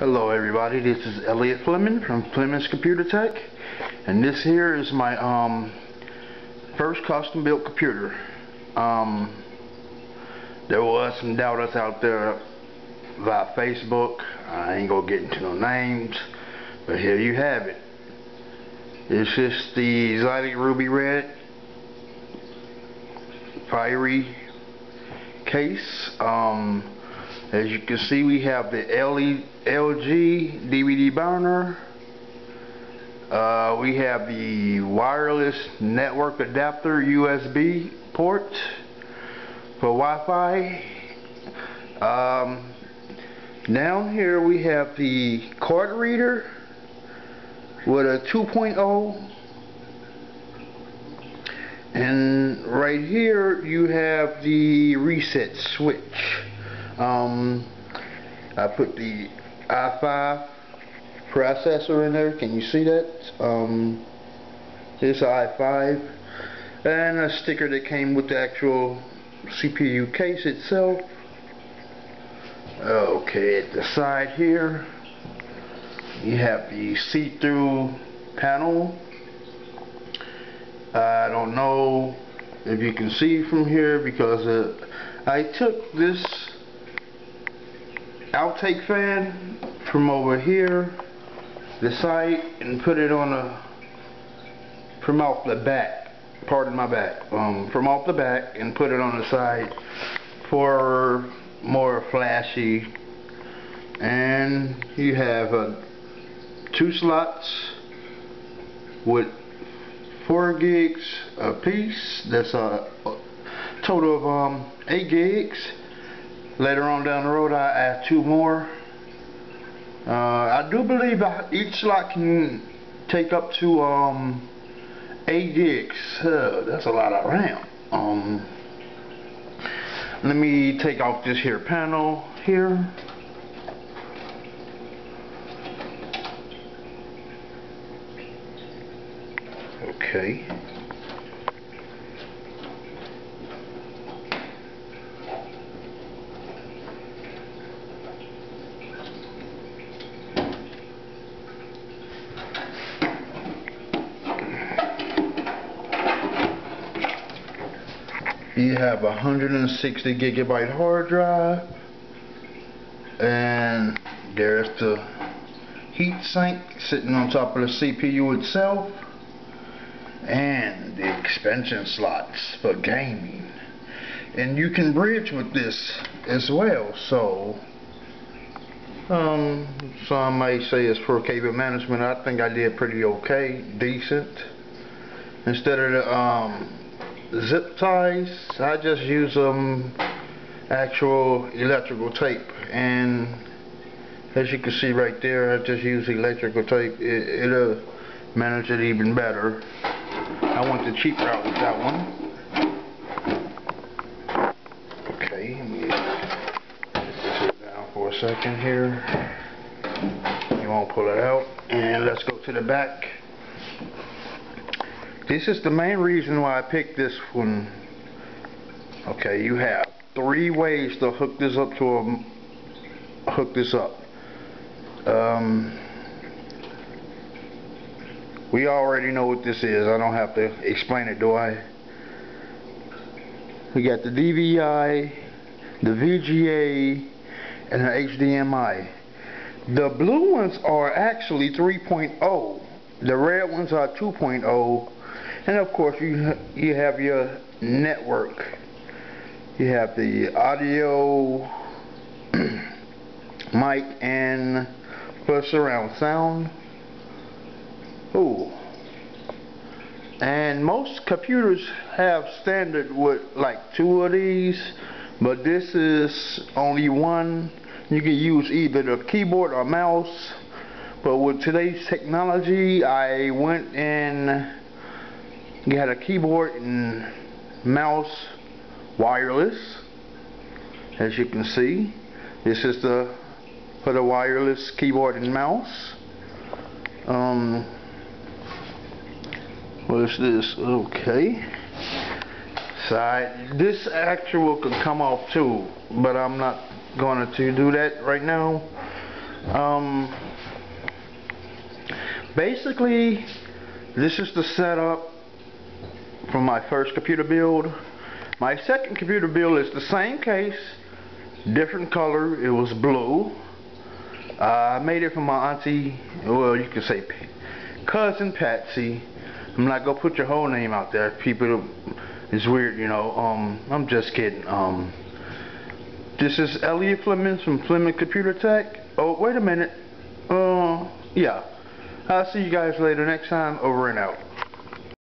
Hello everybody, this is Elliot Fleming from Fleming's Computer Tech, and this here is my first custom built computer. There was some doubters out there via Facebook. I ain't gonna get into no names, but here you have it. It's just the Zylic Ruby Red fiery case. As you can see, we have the LG DVD burner. We have the wireless network adapter USB port for Wi-Fi. Down here we have the card reader with a 2.0. And right here you have the reset switch. I put the i5 processor in there. Can you see that? This i5 and a sticker that came with the actual CPU case itself. Okay, at the side here you have the see-through panel. I don't know if you can see from here because I took this outtake fan from over here, the side, and put it on from off the back, pardon my back, from off the back, and put it on the side for more flashy. And you have 2 slots with 4 gigs a piece. That's a total of 8 gigs. Later on down the road I add 2 more. I do believe each slot can take up to 8 gigs. That's a lot of RAM. Let me take off this here panel here. Okay. You have a 160 gigabyte hard drive, and there's the heat sink sitting on top of the CPU itself, and the expansion slots for gaming. And you can bridge with this as well, so some may say it's for cable management. I think I did pretty okay, decent. Instead of the zip ties, I just use actual electrical tape, and as you can see right there, I just use electrical tape. It'll manage it even better. I went the cheap route with that one. Okay, let me sit down for a second here. You won't pull it out, and let's go to the back. This is the main reason why I picked this one. Okay, you have 3 ways to hook this up we already know what this is. I don't have to explain it, do I? We got the DVI, the VGA, and the HDMI. The blue ones are actually 3.0. The red ones are 2.0. And of course you have your network. You have the audio, mic, and plus surround sound. Ooh. And most computers have standard with like 2 of these, but this is only 1. You can use either the keyboard or mouse. But with today's technology, I went and got a keyboard and mouse wireless. As you can see, this is for the wireless keyboard and mouse. What is this? Okay. Side. This actual can come off too, but I'm not going to do that right now. Basically, this is the setup for my first computer build. My second computer build is the same case, different color. It was blue. I made it for my auntie, well, you could say cousin Patsy. I'm not gonna put your whole name out there. People, it's weird, you know. I'm just kidding. This is Elliot Fleming from Fleming Computer Tech. Oh, wait a minute. Yeah. I'll see you guys later next time. Over and out.